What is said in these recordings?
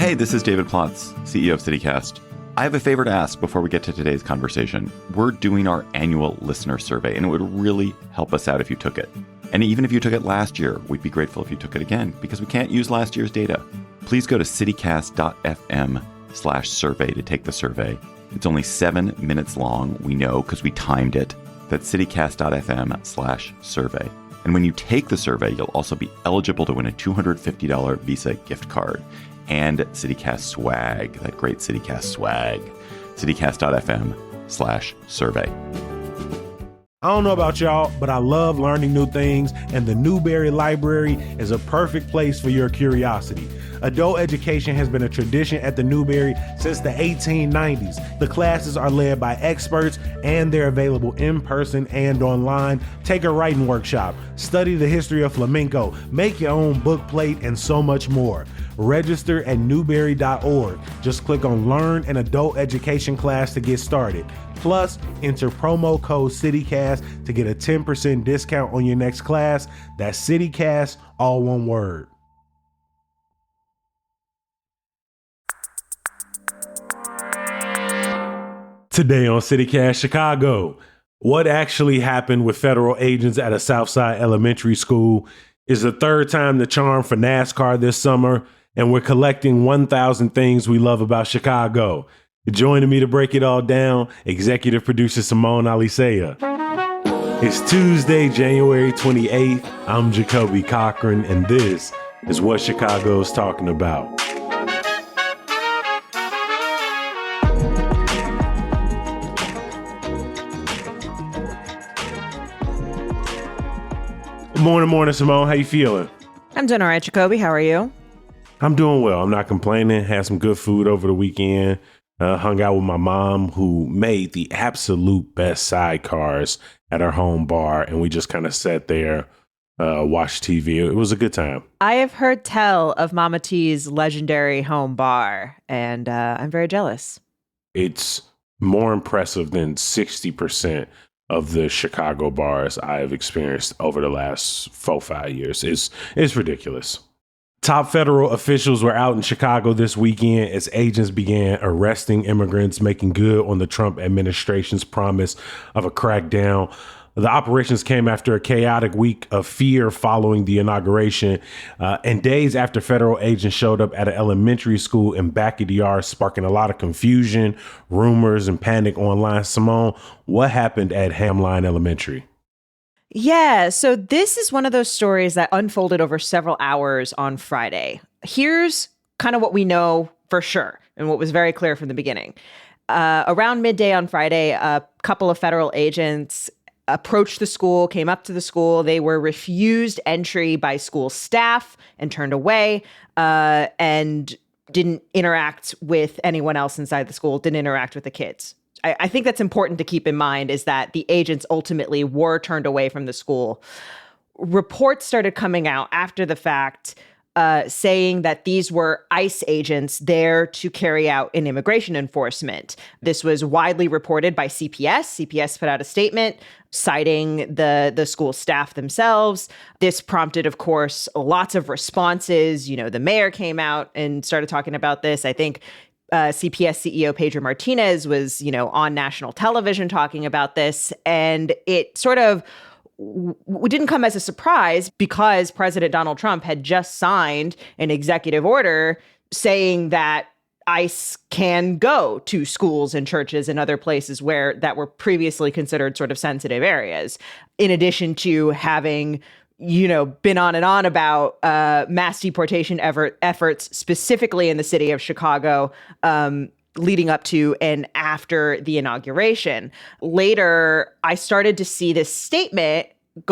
Hey, this is David Plotz, CEO of CityCast. I have a favor to ask before we get to today's conversation. We're doing our annual listener survey, and it would really help us out if you took it. And even if you took it last year, we'd be grateful if you took it again, because we can't use last year's data. Please go to citycast.fm/survey to take the survey. It's only 7 minutes long, we know, because we timed it. That's citycast.fm/survey. And when you take the survey, you'll also be eligible to win a $250 Visa gift card and CityCast swag, that great CityCast swag. citycast.fm/survey. I don't know about y'all, but I love learning new things, and the Newberry Library is a perfect place for your curiosity. Adult education has been a tradition at the Newberry since the 1890s. The classes are led by experts, and they're available in person and online. Take a writing workshop, study the history of flamenco, make your own book plate, and so much more. Register at newberry.org. Just click on Learn an Adult Education class to get started. Plus, enter promo code CityCast to get a 10% discount on your next class. That's CityCast, all one word. Today on CityCast Chicago, what actually happened with federal agents at a Southside elementary school? Is the third time the charm for NASCAR this summer, and we're collecting 1,000 things we love about Chicago. Joining me to break it all down, executive producer Simone Alicea. It's Tuesday, January 28th. I'm Jacoby Cochran, and this is what Chicago's talking about. Morning, Simone. How you feeling? I'm doing all right, Jacoby. How are you? I'm doing well. I'm not complaining. Had some good food over the weekend. Hung out with my mom, who made the absolute best sidecars at her home bar. And we just kind of sat there, watched TV. It was a good time. I have heard tell of Mama T's legendary home bar, and I'm very jealous. It's more impressive than 60% of the Chicago bars I have experienced over the last 4-5 years. It's ridiculous. Top federal officials were out in Chicago this weekend as agents began arresting immigrants, making good on the Trump administration's promise of a crackdown. The operations came after a chaotic week of fear following the inauguration, and days after federal agents showed up at an elementary school in back of the yard, sparking a lot of confusion, rumors, and panic online. Simone, what happened at Hamline Elementary? Yeah, so this is one of those stories that unfolded over several hours on Friday. Here's kind of what we know for sure and what was very clear from the beginning. Around midday on Friday, a couple of federal agents approached the school, came up to the school. They were refused entry by school staff and turned away, and didn't interact with anyone else inside the school, didn't interact with the kids. I think that's important to keep in mind, is that the agents ultimately were turned away from the school. Reports started coming out after the fact, saying that these were ICE agents there to carry out an immigration enforcement. This was widely reported by CPS. CPS put out a statement citing the school staff themselves. This prompted, of course, lots of responses. You know, the mayor came out and started talking about this. I think CPS CEO Pedro Martinez was, on national television talking about this. And it sort of didn't come as a surprise, because President Donald Trump had just signed an executive order saying that ICE can go to schools and churches and other places that were previously considered sort of sensitive areas, in addition to having been on and on about mass deportation efforts, specifically in the city of Chicago, leading up to and after the inauguration. Later, I started to see this statement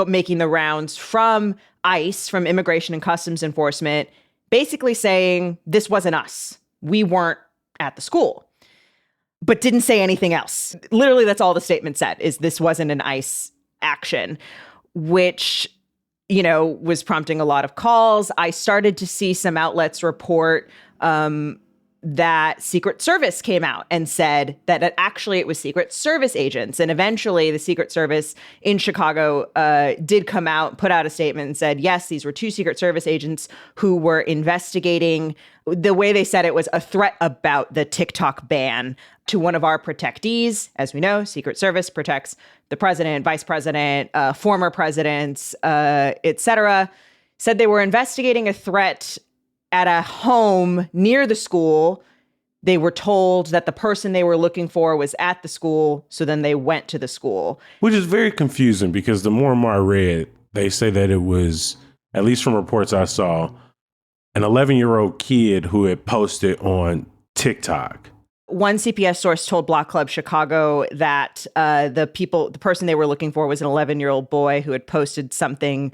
making the rounds from ICE, from Immigration and Customs Enforcement, basically saying this wasn't us. We weren't at the school, but didn't say anything else. Literally, that's all the statement said, is this wasn't an ICE action, which was prompting a lot of calls. I started to see some outlets report that Secret Service came out and said that it was Secret Service agents. And eventually the Secret Service in Chicago did come out, put out a statement and said, yes, these were two Secret Service agents who were investigating. The way they said it was a threat about the TikTok ban to one of our protectees. As we know, Secret Service protects the president, vice president, former presidents, et cetera. Said they were investigating a threat at a home near the school. They were told that the person they were looking for was at the school, so then they went to the school. Which is very confusing because the more and more I read, they say that it was, at least from reports I saw, an 11-year-old kid who had posted on TikTok. One CPS source told Block Club Chicago that the person they were looking for was an 11-year-old boy who had posted something.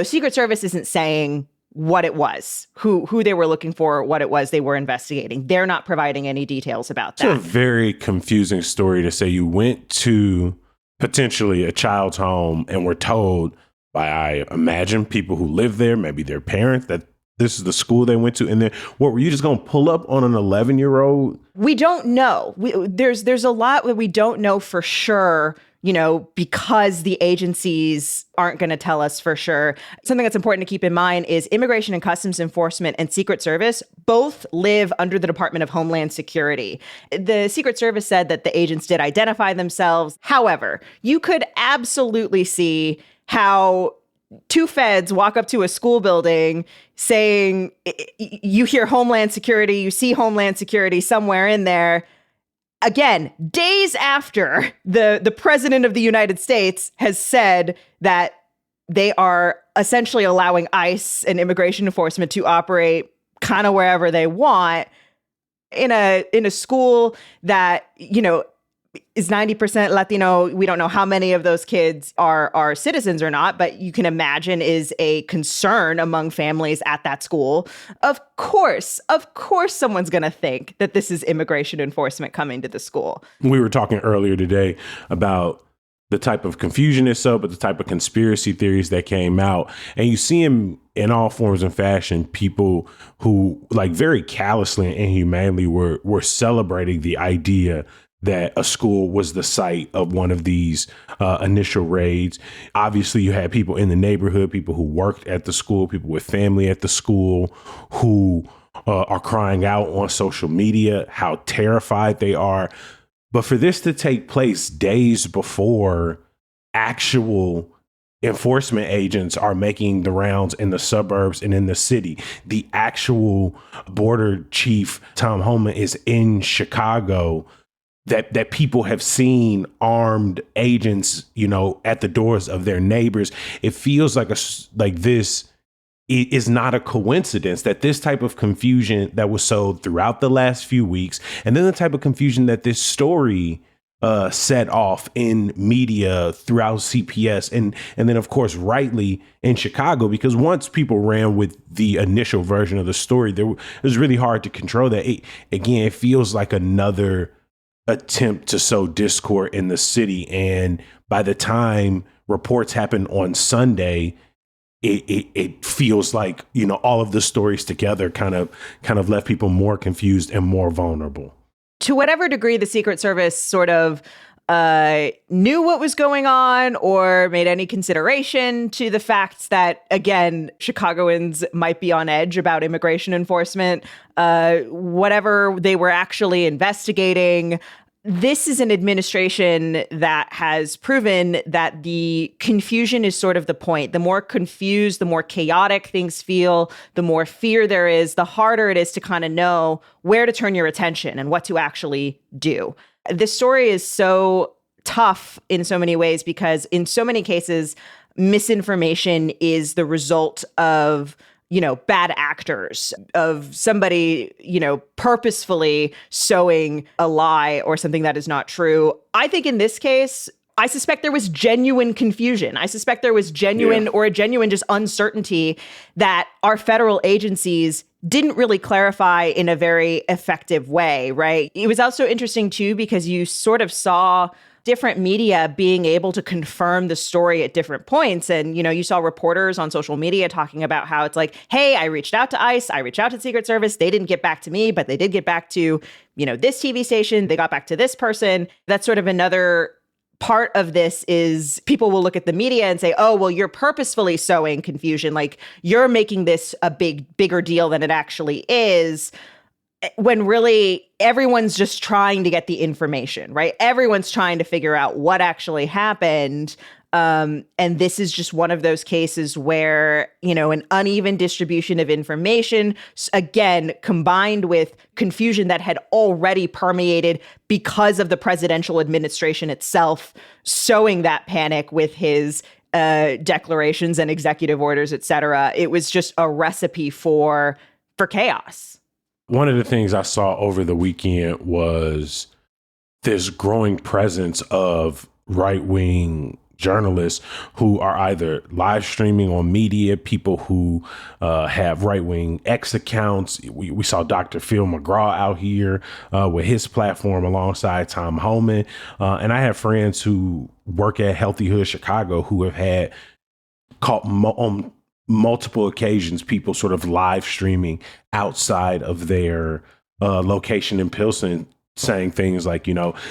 Secret Service isn't saying what it was, who they were looking for, what it was they were investigating. They're not providing any details about that. It's a very confusing story to say you went to potentially a child's home and were told by, I imagine, people who live there, maybe their parents, that this is the school they went to. And then what, were you just going to pull up on an 11-year-old? We don't know. There's a lot that we don't know for sure, because the agencies aren't going to tell us for sure. Something that's important to keep in mind is Immigration and Customs Enforcement and Secret Service both live under the Department of Homeland Security. The Secret Service said that the agents did identify themselves. However, you could absolutely see how two feds walk up to a school building saying, you hear Homeland Security, you see Homeland Security somewhere in there. Again, days after the president of the United States has said that they are essentially allowing ICE and immigration enforcement to operate kind of wherever they want in a school that, is 90% Latino. We don't know how many of those kids are citizens or not, but you can imagine is a concern among families at that school. Of course, someone's going to think that this is immigration enforcement coming to the school. We were talking earlier today about the type of confusion itself, but the type of conspiracy theories that came out. And you see them in all forms and fashion, people who very callously and inhumanely were celebrating the idea that a school was the site of one of these initial raids. Obviously, you had people in the neighborhood, people who worked at the school, people with family at the school who are crying out on social media how terrified they are. But for this to take place days before actual enforcement agents are making the rounds in the suburbs and in the city, the actual border chief, Tom Homan, is in Chicago, that people have seen armed agents, at the doors of their neighbors. It feels like this is not a coincidence that this type of confusion that was sowed throughout the last few weeks, and then the type of confusion that this story set off in media throughout CPS, and then of course rightly in Chicago, because once people ran with the initial version of the story, it was really hard to control that. It feels like another attempt to sow discord in the city. And by the time reports happen on Sunday, it feels like, all of the stories together kind of left people more confused and more vulnerable. To whatever degree the Secret Service sort of knew what was going on or made any consideration to the fact that, again, Chicagoans might be on edge about immigration enforcement, whatever they were actually investigating. This is an administration that has proven that the confusion is sort of the point. The more confused, the more chaotic things feel, the more fear there is, the harder it is to kind of know where to turn your attention and what to actually do. This story is so tough in so many ways because in so many cases, misinformation is the result of bad actors, of somebody, purposefully sowing a lie or something that is not true. I think in this case, I suspect there was genuine confusion. I suspect there was genuine just uncertainty that our federal agencies didn't really clarify in a very effective way, right? It was also interesting, too, because you sort of saw different media being able to confirm the story at different points. And, you saw reporters on social media talking about how it's like, hey, I reached out to ICE, I reached out to the Secret Service. They didn't get back to me, but they did get back to, this TV station. They got back to this person. That's sort of another part of this is people will look at the media and say, oh, well, you're purposefully sowing confusion. Like you're making this a bigger deal than it actually is. When really everyone's just trying to get the information, right? Everyone's trying to figure out what actually happened. And this is just one of those cases where, an uneven distribution of information, again, combined with confusion that had already permeated because of the presidential administration itself, sowing that panic with his declarations and executive orders, et cetera. It was just a recipe for chaos. One of the things I saw over the weekend was this growing presence of right-wing journalists who are either live streaming on media, people who have right-wing X accounts. We saw Dr. Phil McGraw out here with his platform alongside Tom Homan. And I have friends who work at Healthy Hood Chicago who have had caught on multiple occasions, people sort of live streaming outside of their location in Pilsen, saying things like,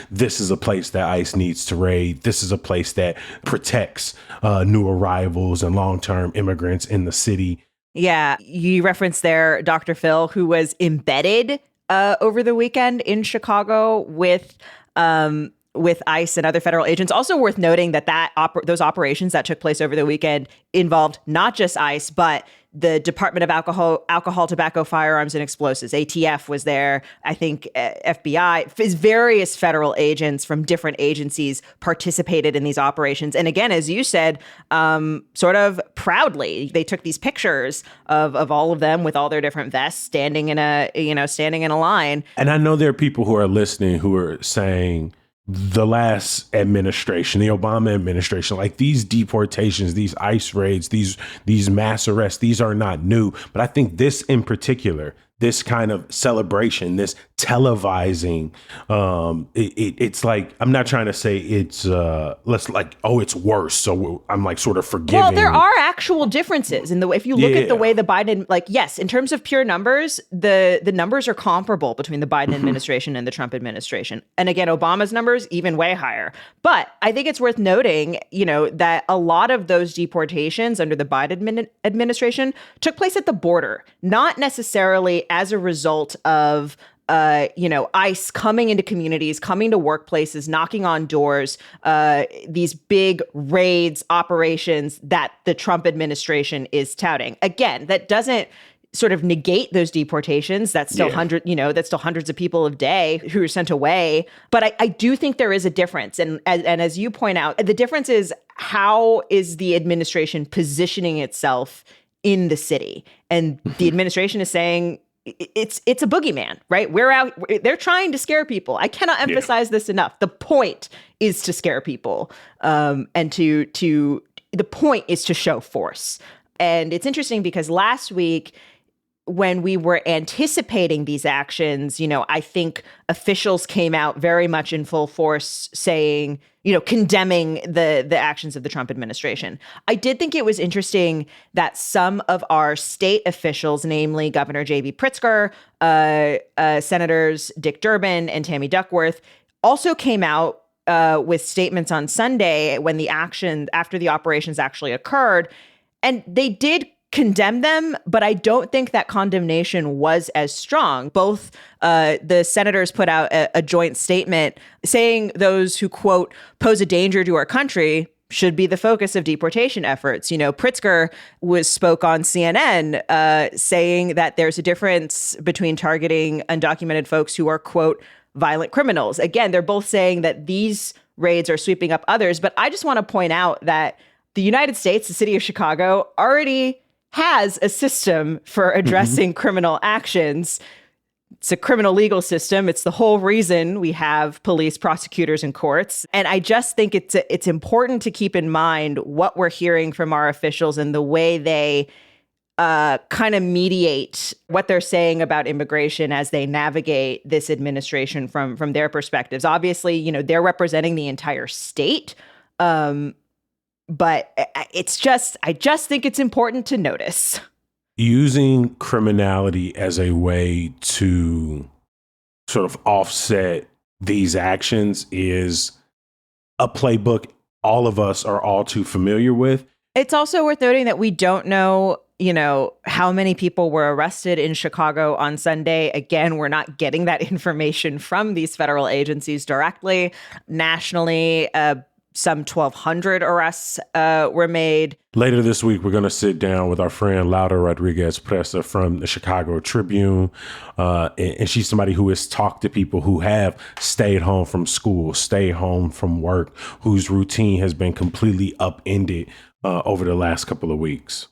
this is a place that ICE needs to raid. This is a place that protects new arrivals and long-term immigrants in the city. Yeah, you referenced there Dr. Phil, who was embedded over the weekend in Chicago with ICE and other federal agents. Also worth noting that those operations that took place over the weekend involved not just ICE, but the Department of Alcohol, Tobacco, Firearms, and Explosives. ATF was there. I think FBI, various federal agents from different agencies participated in these operations. And again, as you said, sort of proudly, they took these pictures of all of them with all their different vests standing in a line. And I know there are people who are listening who are saying, the last administration, the Obama administration, like these deportations, these ICE raids, these mass arrests, these are not new. But I think this in particular, this kind of celebration, this televising, it's like, I'm not trying to say it's it's worse. So I'm like sort of forgiving. Well, there are actual differences in the way, if you look at the way the Biden, yes, in terms of pure numbers, the numbers are comparable between the Biden administration and the Trump administration. And again, Obama's numbers even way higher. But I think it's worth noting, that a lot of those deportations under the Biden administration took place at the border, not necessarily as a result of ICE coming into communities, coming to workplaces, knocking on doors, these big raids, operations that the Trump administration is touting. Again, that doesn't sort of negate those deportations. That's still that's still hundreds of people a day who are sent away. But I do think there is a difference. And as you point out, the difference is how is the administration positioning itself in the city? And the administration is saying, it's a boogeyman, right? They're trying to scare people. I cannot emphasize this enough. The point is to scare people. And the point is to show force. And it's interesting because last week, when we were anticipating these actions, I think officials came out very much in full force saying, condemning the actions of the Trump administration. I did think it was interesting that some of our state officials, namely Governor J.B. Pritzker, Senators Dick Durbin and Tammy Duckworth, also came out with statements on Sunday after the operations actually occurred. And they did condemn them, but I don't think that condemnation was as strong. Both the senators put out a joint statement saying those who, quote, pose a danger to our country should be the focus of deportation efforts. Pritzker spoke on CNN saying that there's a difference between targeting undocumented folks who are, quote, violent criminals. Again, they're both saying that these raids are sweeping up others. But I just want to point out that the United States, the city of Chicago, already has a system for addressing criminal actions. It's a criminal legal system. It's the whole reason we have police, prosecutors, and courts. And I just think it's important to keep in mind what we're hearing from our officials and the way they kind of mediate what they're saying about immigration as they navigate this administration from their perspectives. Obviously, they're representing the entire state. But I just think it's important to notice. Using criminality as a way to sort of offset these actions is a playbook all of us are all too familiar with. It's also worth noting that we don't know, how many people were arrested in Chicago on Sunday. Again, we're not getting that information from these federal agencies directly. Nationally, some 1,200 arrests were made. Later this week, we're going to sit down with our friend Laura Rodriguez Presa from the Chicago Tribune. And she's somebody who has talked to people who have stayed home from school, stayed home from work, whose routine has been completely upended over the last couple of weeks.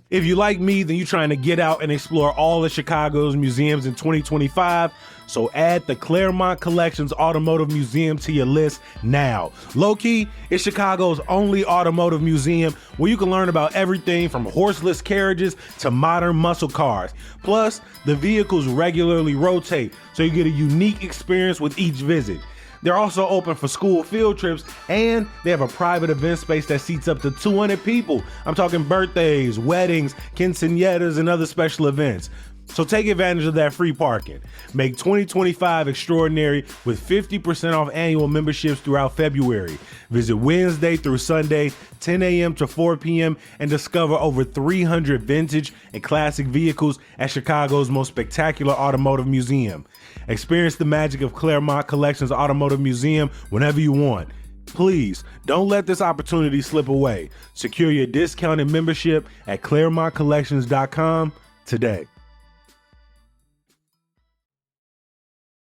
If you like me, then you're trying to get out and explore all of Chicago's museums in 2025. So add the Claremont Collections Automotive Museum to your list now. Low-key, it's Chicago's only automotive museum where you can learn about everything from horseless carriages to modern muscle cars. Plus, the vehicles regularly rotate, so you get a unique experience with each visit. They're also open for school field trips, and they have a private event space that seats up to 200 people. I'm talking birthdays, weddings, quinceañeras, and other special events. So take advantage of that free parking. Make 2025 extraordinary with 50% off annual memberships throughout February. Visit Wednesday through Sunday, 10 a.m. to 4 p.m. and discover over 300 vintage and classic vehicles at Chicago's most spectacular automotive museum. Experience the magic of Claremont Collections Automotive Museum whenever you want. Please don't let this opportunity slip away. Secure your discounted membership at ClaremontCollections.com today.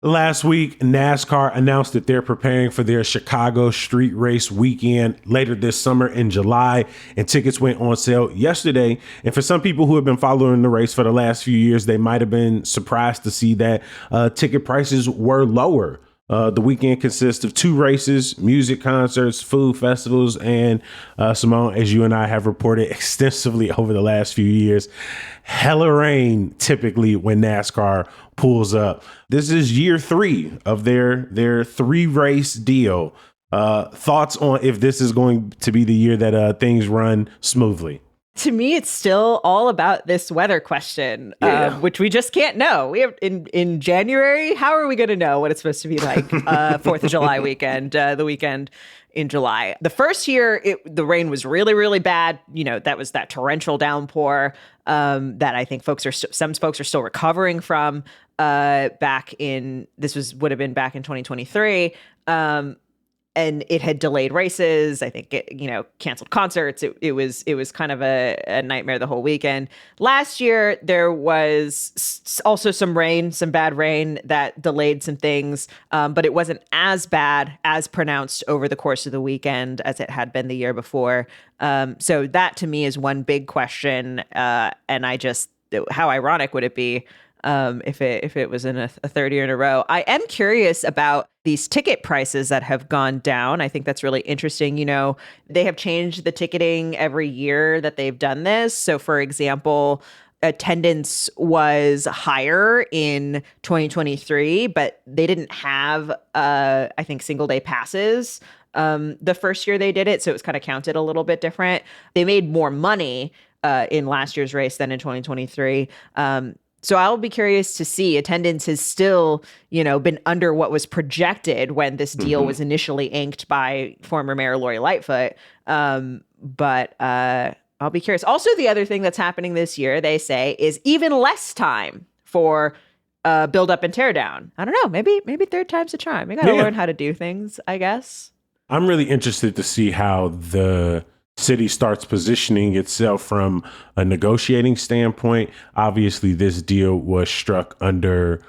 Last week, NASCAR announced that they're preparing for their Chicago Street Race weekend later this summer in July, and tickets went on sale yesterday. And for some people who have been following the race for the last few years, they might have been surprised to see that ticket prices were lower. The weekend consists of 2 races, music concerts, food festivals, and Simone, as you and I have reported extensively over the last few years, hella rain typically when NASCAR pulls up. This is year 3 of their 3-race deal. Thoughts on if this is going to be the year that things run smoothly? To me, it's still all about this weather question, which we just can't know. We have in January. How are we going to know what it's supposed to be like 4th of July weekend, the weekend in July? The first year, the rain was really, really bad. That was that torrential downpour that I think some folks are still recovering from. Would have been back in 2023. And it had delayed races. I think it, canceled concerts. It was kind of a nightmare the whole weekend. Last year, there was also some bad rain that delayed some things, but it wasn't as bad, as pronounced over the course of the weekend as it had been the year before. So that to me is one big question. And how ironic would it be if it was in a third year in a row? I am curious about these ticket prices that have gone down. I think that's really interesting. They have changed the ticketing every year that they've done this. So for example, attendance was higher in 2023, but they didn't have, I think, single day passes the first year they did it. So it was kind of counted a little bit different. They made more money in last year's race than in 2023. So I'll be curious to see. Attendance has still, been under what was projected when this deal was initially inked by former Mayor Lori Lightfoot. But I'll be curious. Also, the other thing that's happening this year, they say, is even less time for build up and tear down. I don't know. Maybe third time's a charm. We got to learn how to do things, I guess. I'm really interested to see how the city starts positioning itself from a negotiating standpoint. Obviously, this deal was struck under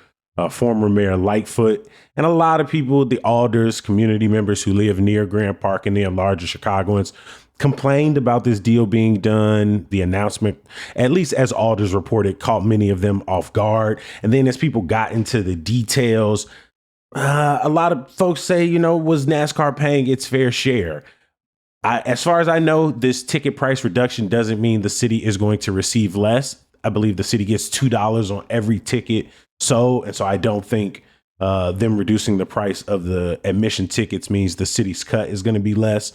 former Mayor Lightfoot, and a lot of people, the alders, community members who live near Grant Park and near larger Chicagoans, complained about this deal being done. The announcement, at least as alders reported, caught many of them off guard. And then as people got into the details, a lot of folks say, was NASCAR paying its fair share? As far as I know, this ticket price reduction doesn't mean the city is going to receive less. I believe the city gets $2 on every ticket sold. And so I don't think them reducing the price of the admission tickets means the city's cut is going to be less.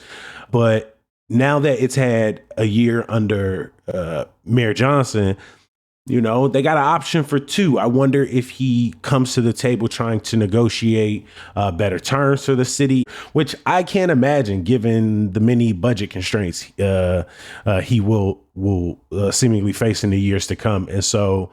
But now that it's had a year under Mayor Johnson, you know, they got an option for 2. I wonder if he comes to the table trying to negotiate better terms for the city, which I can't imagine given the many budget constraints he will seemingly face in the years to come. And so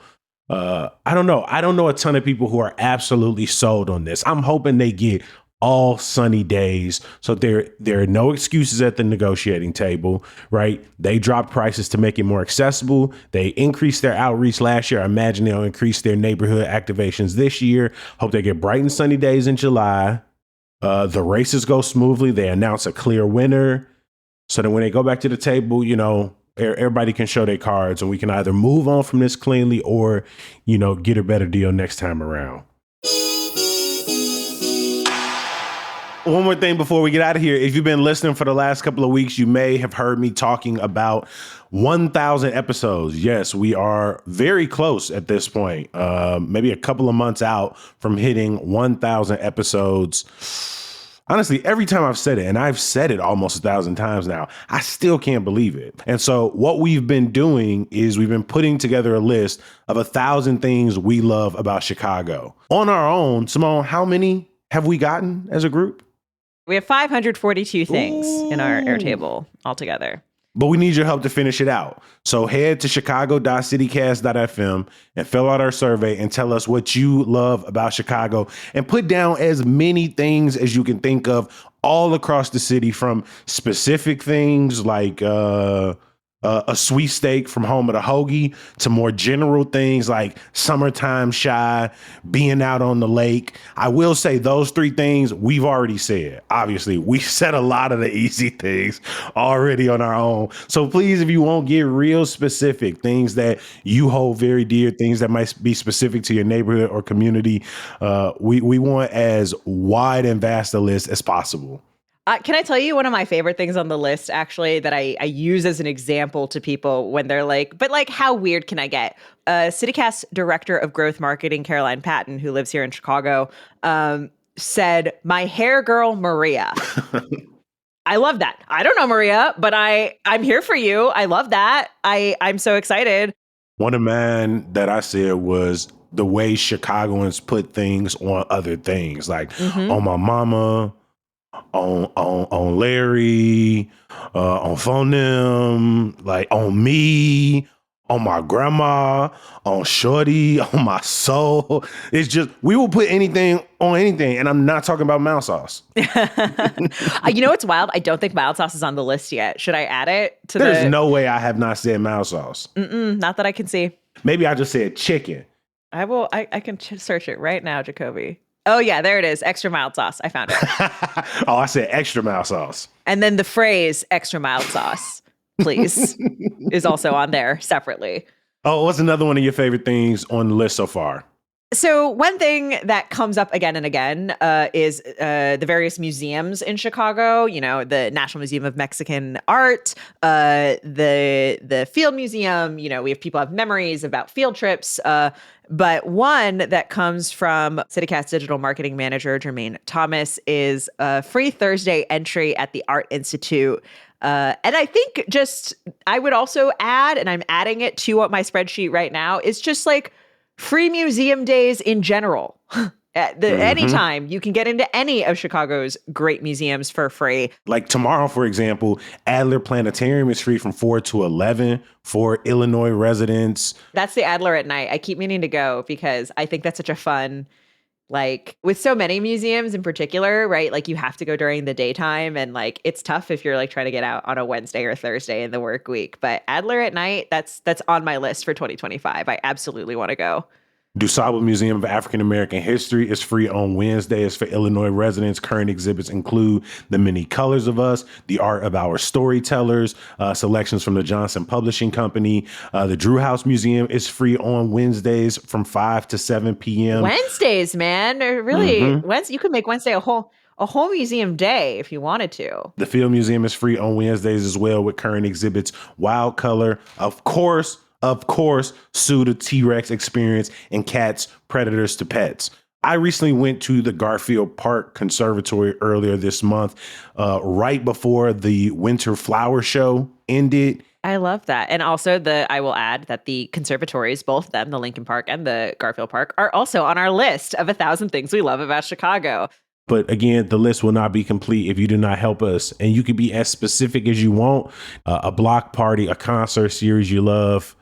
I don't know. I don't know a ton of people who are absolutely sold on this. I'm hoping they get all sunny days. So there are no excuses at the negotiating table, right? They dropped prices to make it more accessible. They increased their outreach last year. I imagine they'll increase their neighborhood activations this year. Hope they get bright and sunny days in July. The races go smoothly. They announce a clear winner. So that when they go back to the table, you know, everybody can show their cards and we can either move on from this cleanly or, you know, get a better deal next time around. One more thing before we get out of here. If you've been listening for the last couple of weeks, you may have heard me talking about 1,000 episodes. Yes, we are very close at this point, maybe a couple of months out from hitting 1,000 episodes. Honestly, every time I've said it, and I've said it almost 1,000 times now, I still can't believe it. And so what we've been doing is we've been putting together a list of 1,000 things we love about Chicago. On our own, Simone, how many have we gotten as a group? We have 542 things in our Airtable altogether. But we need your help to finish it out. So head to chicago.citycast.fm and fill out our survey and tell us what you love about Chicago and put down as many things as you can think of all across the city, from specific things like a sweet steak from home of the hoagie to more general things like summertime shy, being out on the lake. I will say those 3 things we've already said. Obviously, we said a lot of the easy things already on our own. So please, if you won't get real specific, things that you hold very dear, things that might be specific to your neighborhood or community, we want as wide and vast a list as possible. Can I tell you one of my favorite things on the list, actually, that I use as an example to people when they're like, but like, how weird can I get? CityCast Director of Growth Marketing, Caroline Patton, who lives here in Chicago, said, "My hair girl, Maria." I love that. I don't know Maria, but I'm here for you. I love that. I'm so excited. One of mine that I said was the way Chicagoans put things on other things, like on my mama, on Larry, on Phonem, like on me, on my grandma, on Shorty, on my soul. It's just, we will put anything on anything. And I'm not talking about mild sauce. You know what's wild? I don't think mild sauce is on the list yet. Should I add it to There's no way I have not said mild sauce. Not that I can see. Maybe I just said chicken. I will. I can search it right now, Jacoby. Oh, yeah, there it is. Extra mild sauce. I found it. Oh, I said extra mild sauce. And then the phrase extra mild sauce, please, is also on there separately. Oh, what's another one of your favorite things on the list so far? So one thing that comes up again and again is the various museums in Chicago. You know, the National Museum of Mexican Art, the Field Museum. You know, we have people have memories about field trips. But one that comes from CityCast digital marketing manager Jermaine Thomas is a free Thursday entry at the Art Institute. And I think I would also add, and I'm adding it to what my spreadsheet right now, is just like free museum days in general. Anytime you can get into any of Chicago's great museums for free. Like tomorrow, for example, Adler Planetarium is free from 4 to 11 for Illinois residents. That's the Adler at night. I keep meaning to go because I think that's such a fun, like with so many museums in particular, right? Like you have to go during the daytime and like it's tough if you're like trying to get out on a Wednesday or Thursday in the work week. But Adler at night, that's on my list for 2025. I absolutely want to go. DuSable Museum of African American History is free on Wednesdays for Illinois residents. Current exhibits include The Many Colors of Us, The Art of Our Storytellers, selections from the Johnson Publishing Company. The Drew House Museum is free on Wednesdays from 5 to 7 p.m. Wednesdays, man. Really, Wednesday, you could make Wednesday a whole a whole museum day if you wanted to. The Field Museum is free on Wednesdays as well with current exhibits, Wild Color, of course, Sue the T-Rex Experience, and Cats, Predators to Pets. I recently went to the Garfield Park Conservatory earlier this month, right before the Winter Flower Show ended. I love that. And also I will add that the conservatories, both of them, the Lincoln Park and the Garfield Park, are also on our list of 1,000 things we love about Chicago. But again, the list will not be complete if you do not help us. And you can be as specific as you want. A block party, a concert series you love,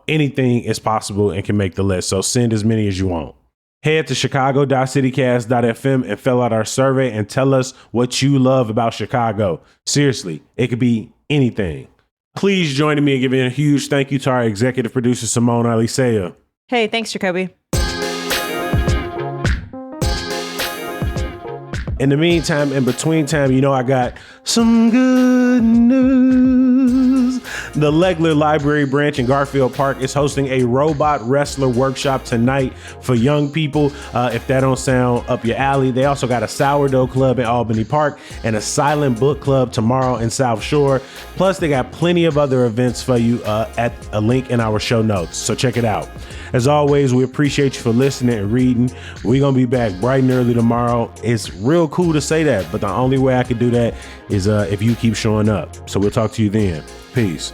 anything is possible and can make the list. So send as many as you want. Head to chicago.citycast.fm and fill out our survey and tell us what you love about Chicago. Seriously, it could be anything. Please join me in giving a huge thank you to our executive producer, Simone Alicea. Hey, thanks, Jacoby. In the meantime, in between time, I got some good news. The Legler Library Branch in Garfield Park is hosting a robot wrestler workshop tonight for young people. If that don't sound up your alley, they also got a sourdough club in Albany Park and a silent book club tomorrow in South Shore. Plus, they got plenty of other events for you at a link in our show notes. So check it out. As always, we appreciate you for listening and reading. We're going to be back bright and early tomorrow. It's real cool to say that, but the only way I can do that is if you keep showing up. So we'll talk to you then. Peace.